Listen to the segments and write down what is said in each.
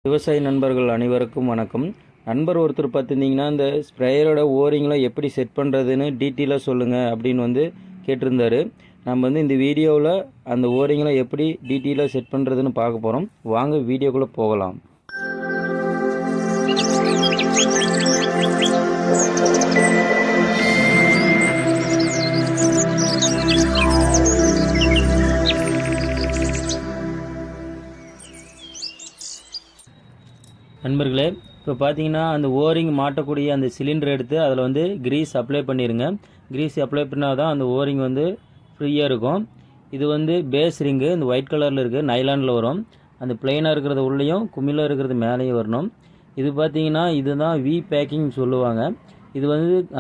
விவசாய நண்பர்கள் அனைவருக்கும் வணக்கம். நண்பர் ஒருத்தர் பார்த்துருந்தீங்கன்னா, இந்த ஸ்ப்ரேயரோட ஓரிங்களை எப்படி செட் பண்ணுறதுன்னு டீட்டெயிலாக சொல்லுங்கள் அப்படின்னு கேட்டிருந்தாரு. நம்ம இந்த வீடியோவில் அந்த ஓரிங்களை எப்படி டீட்டெயிலாக செட் பண்ணுறதுன்னு பார்க்க போகிறோம். வாங்க வீடியோக்குள்ளே போகலாம். நண்பர்களே, இப்போ பார்த்தீங்கன்னா அந்த ஓரிங் மாட்டக்கூடிய அந்த சிலிண்டர் எடுத்து அதில் கிரீஸ் அப்ளை பண்ணிடுங்க. கிரீஸ் அப்ளை பண்ணால் தான் அந்த ஓரிங் ஃப்ரீயாக இருக்கும். இது பேஸ் ரிங்கு இந்த ஒயிட் கலரில் இருக்குது, நைலானில் வரும். அந்த பிளெயினாக இருக்கிறது உள்ளேயும் குமிழாக இருக்கிறது மேலேயும் வரணும். இது பார்த்தீங்கன்னா இதுதான் வி பேக்கிங் சொல்லுவாங்க. இது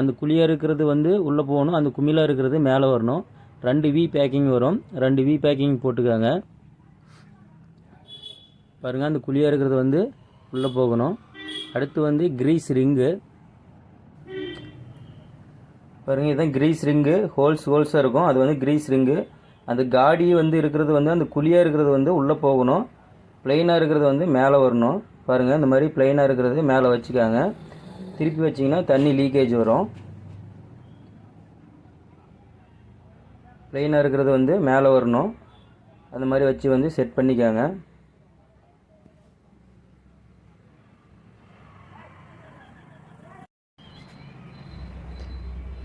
அந்த குழியாக இருக்கிறது உள்ளே போகணும், அந்த குமிழாக இருக்கிறது மேலே வரணும். 2 வி பேக்கிங் வரும். 2 வி பேக்கிங் போட்டுக்காங்க. பாருங்கள், அந்த குழியாக இருக்கிறது உள்ளே போகணும். அடுத்து கிரீஸ் ரிங்கு பாருங்கள், இதுதான் கிரீஸ் ரிங்கு. ஹோல்ஸாக இருக்கும். அது கிரீஸ் ரிங்கு. அந்த காடி இருக்கிறது அந்த குழியாக இருக்கிறது உள்ளே போகணும். பிளெயினாக இருக்கிறது மேலே வரணும். பாருங்கள், இந்த மாதிரி பிளெயினாக இருக்கிறது மேலே வச்சுக்காங்க. திருப்பி வச்சிங்கன்னா தண்ணி லீக்கேஜ் வரும். பிளெயினாக இருக்கிறது மேலே வரணும். அந்த மாதிரி வச்சு செட் பண்ணிக்காங்க.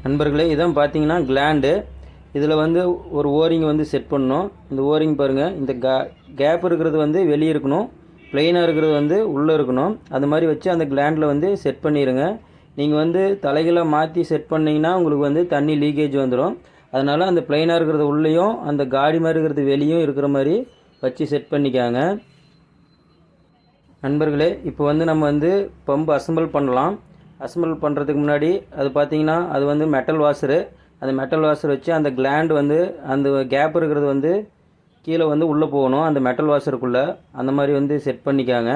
நண்பர்களே, இதான் பார்த்தீங்கன்னா கிளாண்டு. இதில் ஒரு ஓரிங் செட் பண்ணணும். இந்த ஓரிங் பாருங்கள், இந்த கேப் இருக்கிறது வெளியே இருக்கணும், பிளெயினாக இருக்கிறது உள்ளே இருக்கணும். அது மாதிரி வச்சு அந்த கிளாண்டில் செட் பண்ணிடுங்க. நீங்கள் தலைகளை மாற்றி செட் பண்ணிங்கன்னா உங்களுக்கு தண்ணி லீக்கேஜ் வந்துடும். அதனால் அந்த பிளெயினாக இருக்கிறது உள்ளேயும் அந்த காடி மாதிரி இருக்கிறது வெளியும் இருக்கிற மாதிரி வச்சு செட் பண்ணிக்காங்க. நண்பர்களே, இப்போ நம்ம பம்பு அசம்பிள் பண்ணலாம். அசம்பிள் பண்ணுறதுக்கு முன்னாடி அது பார்த்தீங்கன்னா அது மெட்டல் வாஷரு. அந்த மெட்டல் வாஷர் வச்சு அந்த கிளாண்ட் அந்த கேப் இருக்கிறது கீழே உள்ளே போகணும், அந்த மெட்டல் வாஷருக்குள்ளே. அந்த மாதிரி செட் பண்ணிக்காங்க.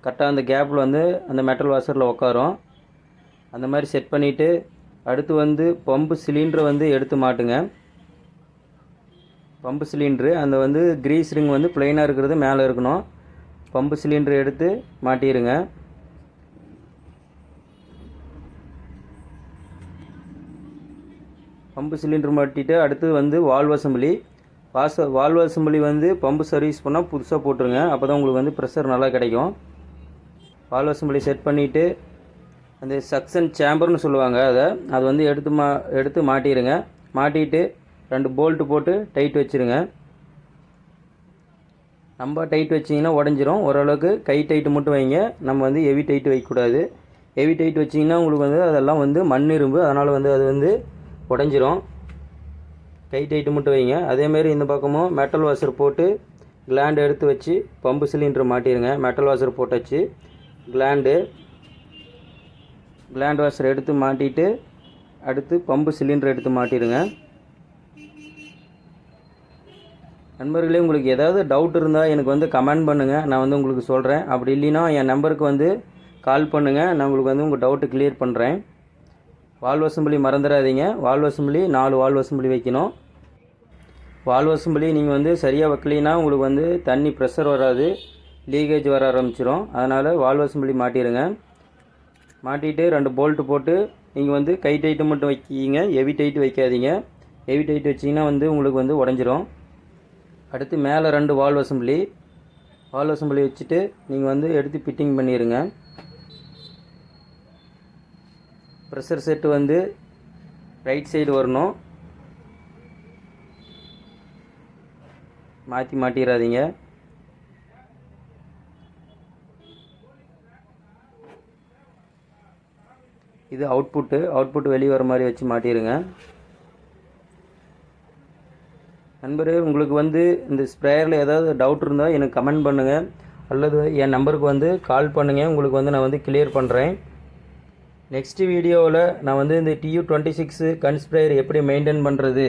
கரெக்டாக அந்த கேப்பில் அந்த மெட்டல் வாஷரில் உட்காரும். அந்த மாதிரி செட் பண்ணிவிட்டு அடுத்து பம்பு சிலிண்டரை எடுத்து மாட்டுங்க. பம்பு சிலிண்ட்ரு அந்த கிரீஸ் ரிங் பிளெயினாக இருக்கிறது மேலே இருக்கணும். பம்பு சிலிண்டரை எடுத்து மாட்டிடுங்க. பம்பு சிலிண்டர் மாட்டிட்டு அடுத்து valve assembly. Valve assembly pump service பண்ணால் புதுசாக போட்டுருங்க. அப்போ தான் உங்களுக்கு ப்ரெஷர் நல்லா கிடைக்கும். வால்வ் அசம்பிளி செட் பண்ணிவிட்டு அந்த சக்ஷன் சேம்பர்னு சொல்லுவாங்க, அது எடுத்து மாட்டிடுங்க. மாட்டிட்டு 2 போல்ட்டு போட்டு டைட் வச்சுருங்க. நம்ம டைட் வச்சிங்கன்னா உடஞ்சிரும். ஓரளவுக்கு கை டைட்டு மட்டும் வைங்க. நம்ம ஹெவி டைட்டு வைக்கக்கூடாது. ஹெவி டைட் வச்சிங்கன்னா உங்களுக்கு அதெல்லாம் மண் இரும்பு, அதனால் அது உடஞ்சிரும். கை டைட்டு மட்டும் வைங்க. அதேமாரி இந்த பக்கமும் மெட்டல் வாஷர் போட்டு கிளாண்ட் எடுத்து வச்சு பம்பு சிலிண்டர் மாட்டிடுங்க. மெட்டல் வாஷர் போட்டாச்சு. கிளாண்ட் வாஷர் எடுத்து மாட்டிட்டு அடுத்து பம்பு சிலிண்டர் எடுத்து மாட்டிடுங்க. நண்பர்களே, உங்களுக்கு ஏதாவது டவுட் இருந்தால் எனக்கு கமெண்ட் பண்ணுங்கள். நான் உங்களுக்கு சொல்கிறேன். அப்படி இல்லைன்னா என் நம்பருக்கு கால் பண்ணுங்கள். நான் உங்களுக்கு உங்கள் டவுட்டு கிளியர் பண்ணுறேன். வால்வ் அசம்பிளி மறந்துடாதீங்க. வால்வ் அசம்பிளி 4 வால்வ் அசம்பிளி வைக்கணும். வால்வ் அசம்பிளி நீங்கள் சரியாக வைக்கலைன்னா உங்களுக்கு தண்ணி ப்ரெஷர் வராது, லீக்கேஜ் வர ஆரம்பிச்சிடும். அதனால் வால்வ் அசம்பிளி மாட்டிடுங்க. மாட்டிட்டு 2 போல்ட்டு போட்டு நீங்கள் கை டைட்டு மட்டும் வைக்கிங்க. ஹெவி டைட்டு வைக்காதீங்க. ஹெவி டைட்டு வச்சிங்கன்னா உங்களுக்கு உடஞ்சிரும். அடுத்து மேலே 2 வால்வ் அசம்பிளி வச்சுட்டு நீங்கள் எடுத்து ஃபிட்டிங் பண்ணிடுங்க. ப்ரெஷர் செட்டு ரைட் சைடு வரணும். மாட்டிடாதீங்க. இது அவுட்புட் வெளியே வர மாதிரி வச்சு மாட்டிடுங்க. நண்பரே, உங்களுக்கு இந்த ஸ்ப்ரேயரில் ஏதாவது டவுட் இருந்தால் எனக்கு கமெண்ட் பண்ணுங்கள். அல்லது என் நம்பருக்கு கால் பண்ணுங்கள். உங்களுக்கு நான் கிளியர் பண்ணுறேன். நெக்ஸ்ட் வீடியோவில் நான் இந்த TU26 கன் ஸ்ப்ரேயர் எப்படி மெயின்டைன் பண்ணுறது,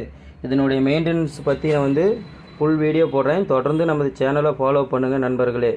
இதனுடைய மெயின்டெனன்ஸ் பற்றி நான் ஃபுல் வீடியோ போடுறேன். தொடர்ந்து நமது சேனலை ஃபாலோ பண்ணுங்கள் நண்பர்களே.